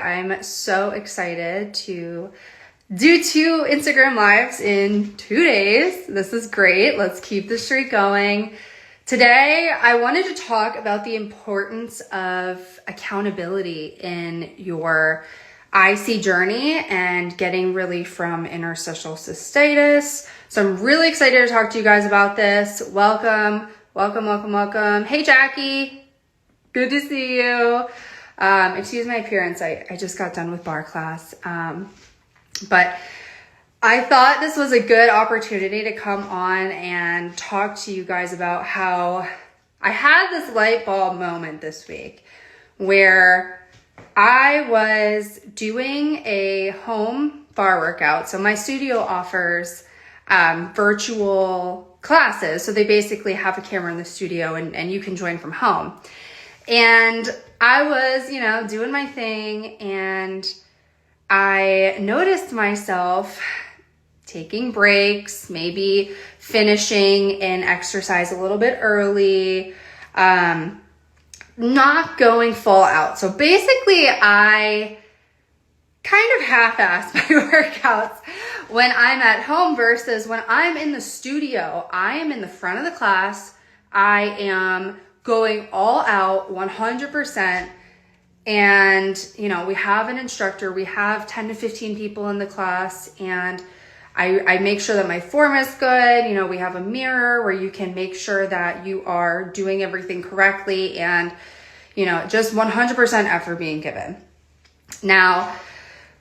I'm so excited to do 2 Instagram lives in 2 days. This is great. Let's keep the streak going. Today, I wanted to talk about the importance of accountability in your IC journey and getting relief from interstitial cystitis. So I'm really excited to talk to you guys about this. Welcome. Hey, Jackie. Good to see you. Excuse my appearance. I just got done with bar class. But I thought this was a good opportunity to come on and talk to you guys about how I had this light bulb moment this week where I was doing a home bar workout. So my studio offers virtual classes. So they basically have a camera in the studio and you can join from home. And I was, doing my thing, and I noticed myself taking breaks, maybe finishing an exercise a little bit early, not going full out. So basically I kind of half-ass my workouts when I'm at home versus when I'm in the studio. I am in the front of the class. I am going all out 100%. And, we have an instructor, we have 10 to 15 people in the class, and I make sure that my form is good. We have a mirror where you can make sure that you are doing everything correctly and, just 100% effort being given. Now,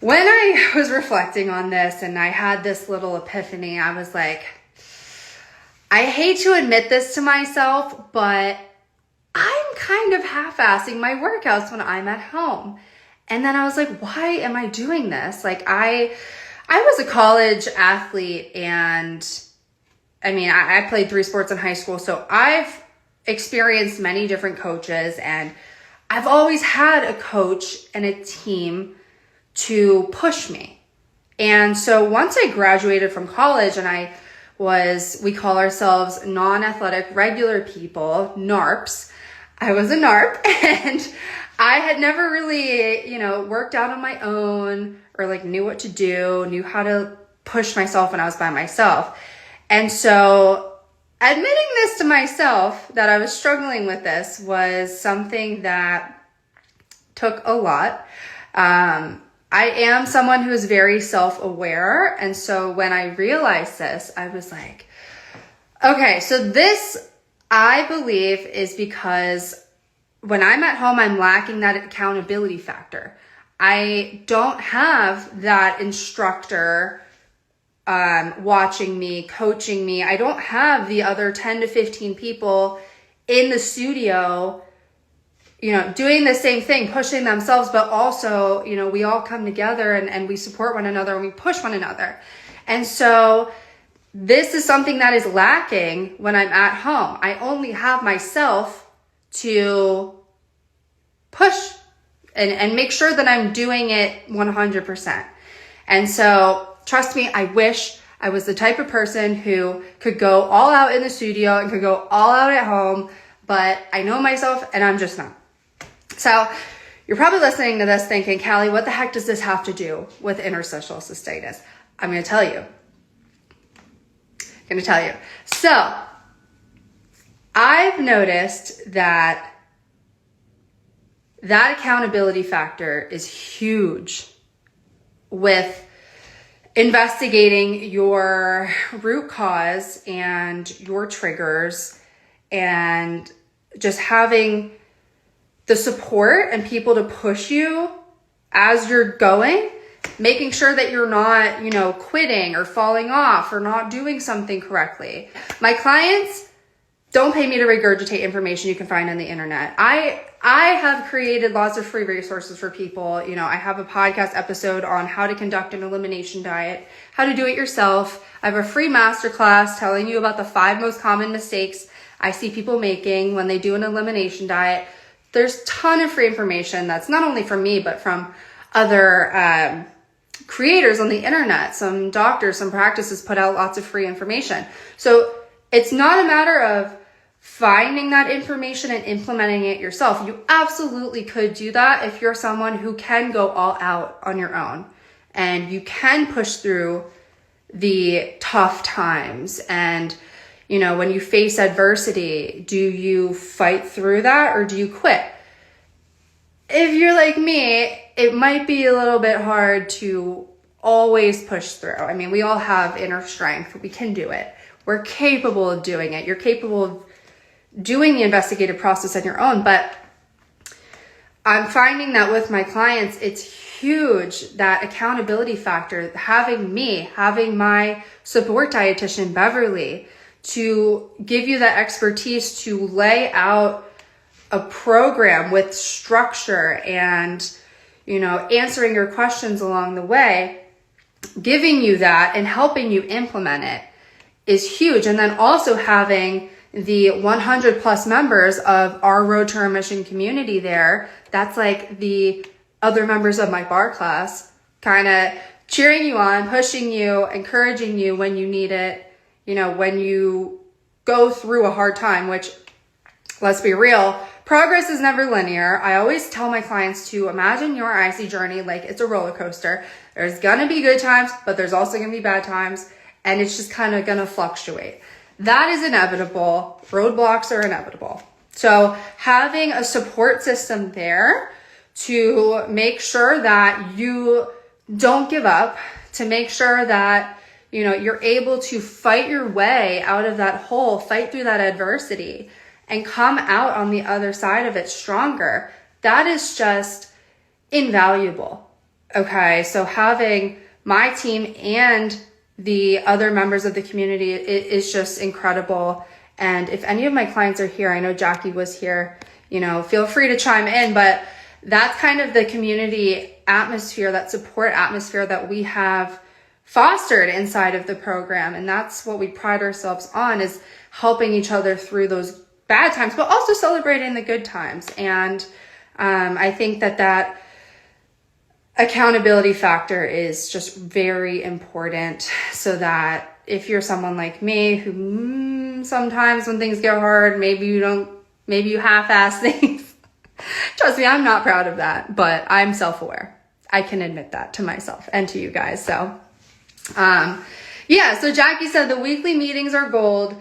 when I was reflecting on this and I had this little epiphany, I was like, I hate to admit this to myself, but I'm kind of half-assing my workouts when I'm at home. And then I was like, why am I doing this? Like I was a college athlete, and I played 3 sports in high school. So I've experienced many different coaches, and I've always had a coach and a team to push me. And so once I graduated from college and we call ourselves non-athletic regular people, NARPs. I was a NARP, and I had never really, worked out on my own or knew what to do, knew how to push myself when I was by myself. And so admitting this to myself that I was struggling with this was something that took a lot. I am someone who is very self-aware. And so when I realized this, I was like, okay, so this I believe is because when I'm at home, I'm lacking that accountability factor. I don't have that instructor watching me, coaching me. I don't have the other 10 to 15 people in the studio, doing the same thing, pushing themselves, but also, we all come together and we support one another and we push one another. And so this is something that is lacking when I'm at home. I only have myself to push and make sure that I'm doing it 100%. And so trust me, I wish I was the type of person who could go all out in the studio and could go all out at home, but I know myself and I'm just not. So you're probably listening to this thinking, Callie, what the heck does this have to do with interstitial cystitis? I'm going to tell you. So I've noticed that accountability factor is huge with investigating your root cause and your triggers, and just having the support and people to push you as you're going, making sure that you're not, quitting or falling off or not doing something correctly. My clients don't pay me to regurgitate information you can find on the internet. I have created lots of free resources for people. I have a podcast episode on how to conduct an elimination diet, how to do it yourself. I have a free masterclass telling you about the 5 most common mistakes I see people making when they do an elimination diet. There's a ton of free information that's not only from me, but from other creators on the internet. Some doctors, some practices put out lots of free information. So it's not a matter of, finding that information and implementing it yourself. You absolutely could do that if you're someone who can go all out on your own and you can push through the tough times. And, you know, when you face adversity, do you fight through that or do you quit? If you're like me, it might be a little bit hard to always push through. I mean, we all have inner strength. We can do it. We're capable of doing it. You're capable of doing the investigative process on your own. But I'm finding that with my clients, it's huge, that accountability factor, having my support dietitian, Beverly, to give you that expertise to lay out a program with structure and, you know, answering your questions along the way, giving you that and helping you implement it is huge. And then also having the 100 plus members of our Road to Remission community there, that's like the other members of my bar class, kind of cheering you on, pushing you, encouraging you when you need it, you know, when you go through a hard time, which, let's be real, progress is never linear. I always tell my clients to imagine your IC journey like it's a roller coaster. There's gonna be good times, but there's also gonna be bad times, and it's just kind of gonna fluctuate. That is inevitable. Roadblocks are inevitable. So having a support system there to make sure that you don't give up, to make sure that, you know, you're able to fight your way out of that hole, fight through that adversity, and come out on the other side of it stronger. That is just invaluable. Okay, so having my team and the other members of the community is just incredible. And if any of my clients are here, I know Jackie was here, you know, feel free to chime in, but that's kind of the community atmosphere, that support atmosphere that we have fostered inside of the program. And that's what we pride ourselves on, is helping each other through those bad times, but also celebrating the good times. And I think that accountability factor is just very important, so that if you're someone like me who sometimes when things get hard, maybe you half-ass things. Trust me, I'm not proud of that, but I'm self-aware. I can admit that to myself and to you guys. So yeah, so Jackie said the weekly meetings are gold.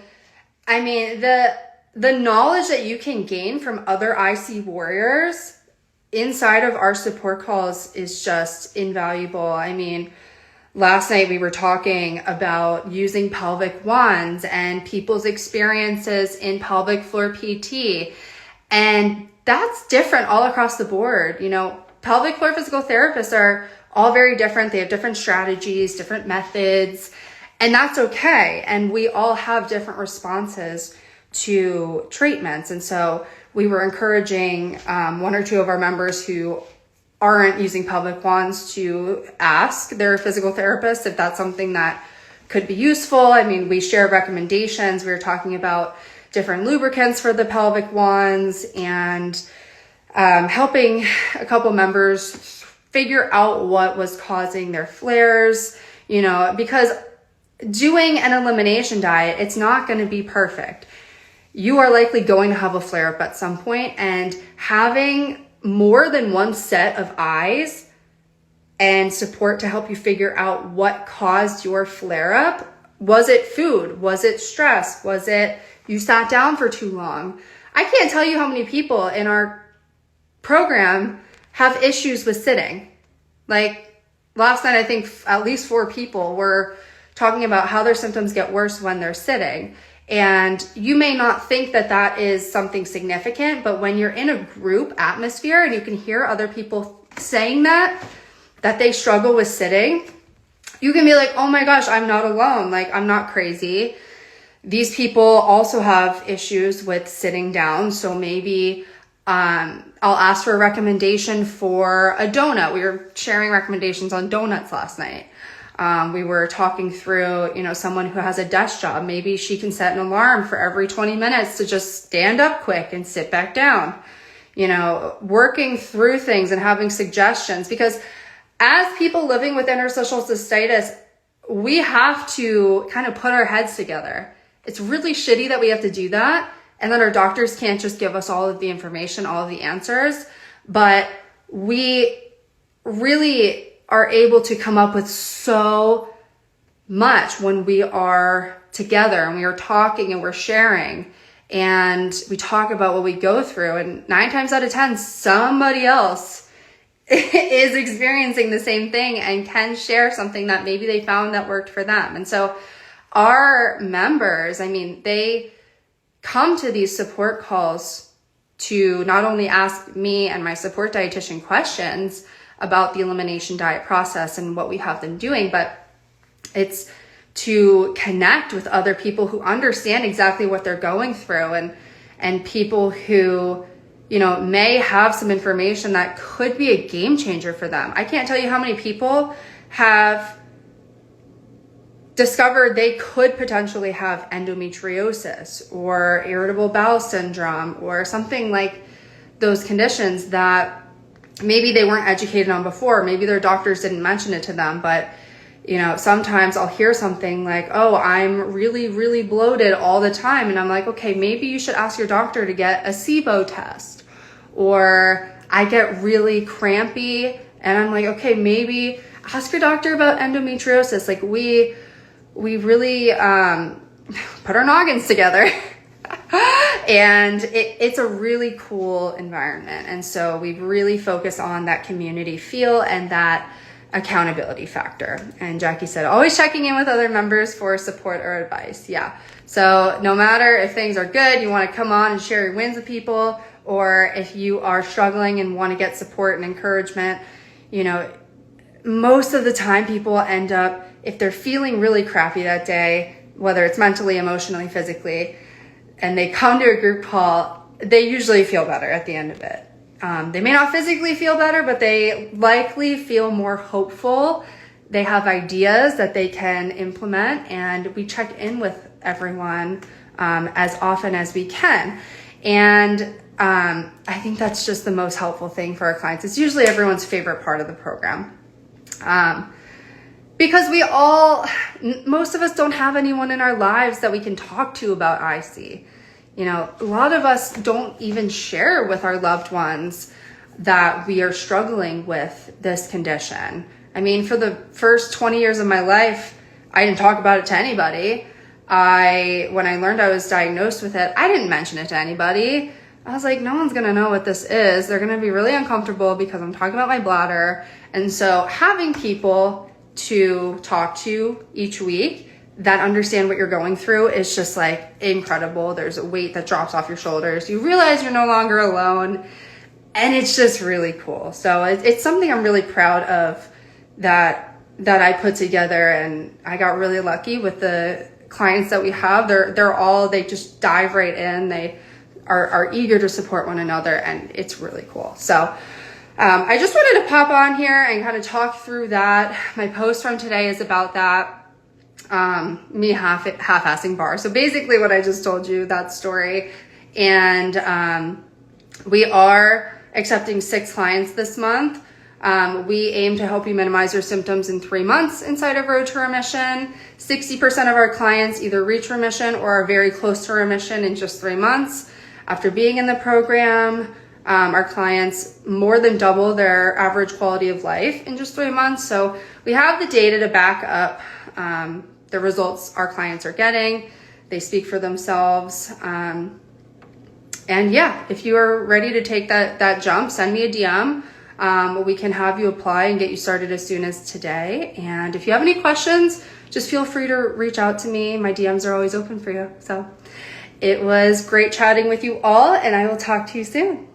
I mean, the knowledge that you can gain from other IC warriors inside of our support calls is just invaluable. I mean, last night we were talking about using pelvic wands and people's experiences in pelvic floor PT. And that's different all across the board. You know, pelvic floor physical therapists are all very different. They have different strategies, different methods, and that's okay. And we all have different responses to treatments. And so we were encouraging one or two of our members who aren't using pelvic wands to ask their physical therapist if that's something that could be useful. I mean, we share recommendations. We were talking about different lubricants for the pelvic wands and helping a couple members figure out what was causing their flares, you know, because doing an elimination diet, it's not going to be perfect. You are likely going to have a flare up at some point, and having more than one set of eyes and support to help you figure out what caused your flare up. Was it food? Was it stress? Was it you sat down for too long? I can't tell you how many people in our program have issues with sitting. Like last night, I think at least 4 people were talking about how their symptoms get worse when they're sitting. And you may not think that that is something significant, but when you're in a group atmosphere and you can hear other people saying that they struggle with sitting, you can be like, oh my gosh, I'm not alone. Like, I'm not crazy. These people also have issues with sitting down. So maybe I'll ask for a recommendation for a donut. We were sharing recommendations on donuts last night. We were talking through, you know, someone who has a desk job. Maybe she can set an alarm for every 20 minutes to just stand up quick and sit back down. You know, working through things and having suggestions, because as people living with interstitial cystitis, we have to kind of put our heads together. It's really shitty that we have to do that. and that our doctors can't just give us all of the information, all of the answers, but we really are able to come up with so much when we are together and we are talking and we're sharing and we talk about what we go through. And 9 times out of 10, somebody else is experiencing the same thing and can share something that maybe they found that worked for them. And so our members, I mean, they come to these support calls to not only ask me and my support dietitian questions about the elimination diet process and what we have them doing, but it's to connect with other people who understand exactly what they're going through, and people who, you know, may have some information that could be a game changer for them. I can't tell you how many people have discovered they could potentially have endometriosis or irritable bowel syndrome or something like those conditions that maybe they weren't educated on before. Maybe their doctors didn't mention it to them, but you know, sometimes I'll hear something like, oh, I'm really, really bloated all the time. And I'm like, okay, maybe you should ask your doctor to get a SIBO test. Or I get really crampy and I'm like, okay, maybe ask your doctor about endometriosis. Like we really put our noggins together. And it's a really cool environment. And so we really focus on that community feel and that accountability factor. And Jackie said, always checking in with other members for support or advice. Yeah. So no matter if things are good, you want to come on and share your wins with people, or if you are struggling and want to get support and encouragement, you know, most of the time people end up, if they're feeling really crappy that day, whether it's mentally, emotionally, physically, and they come to a group call, they usually feel better at the end of it. They may not physically feel better, but they likely feel more hopeful. They have ideas that they can implement, and we check in with everyone as often as we can. And I think that's just the most helpful thing for our clients. It's usually everyone's favorite part of the program. Because most of us don't have anyone in our lives that we can talk to about IC. You know, a lot of us don't even share with our loved ones that we are struggling with this condition. I mean, for the first 20 years of my life, I didn't talk about it to anybody. When I learned I was diagnosed with it, I didn't mention it to anybody. I was like, no one's gonna know what this is. They're gonna be really uncomfortable because I'm talking about my bladder. And so having people to talk to each week that understand what you're going through is just like incredible. There's a weight that drops off your shoulders. You realize you're no longer alone, and it's just really cool. So it's something I'm really proud of that I put together, and I got really lucky with the clients that we have. They just dive right in. They are eager to support one another, and it's really cool. So I just wanted to pop on here and kind of talk through that. My post from today is about that. Me half-assing bar. So basically what I just told you, that story. And we are accepting 6 clients this month. We aim to help you minimize your symptoms in 3 months inside of Road to Remission. 60% of our clients either reach remission or are very close to remission in just 3 months. After being in the program, our clients more than double their average quality of life in just 3 months. So we have the data to back up the results our clients are getting. They speak for themselves. And yeah, if you are ready to take that jump, send me a DM. We can have you apply and get you started as soon as today. And if you have any questions, just feel free to reach out to me. My DMs are always open for you. So it was great chatting with you all, and I will talk to you soon.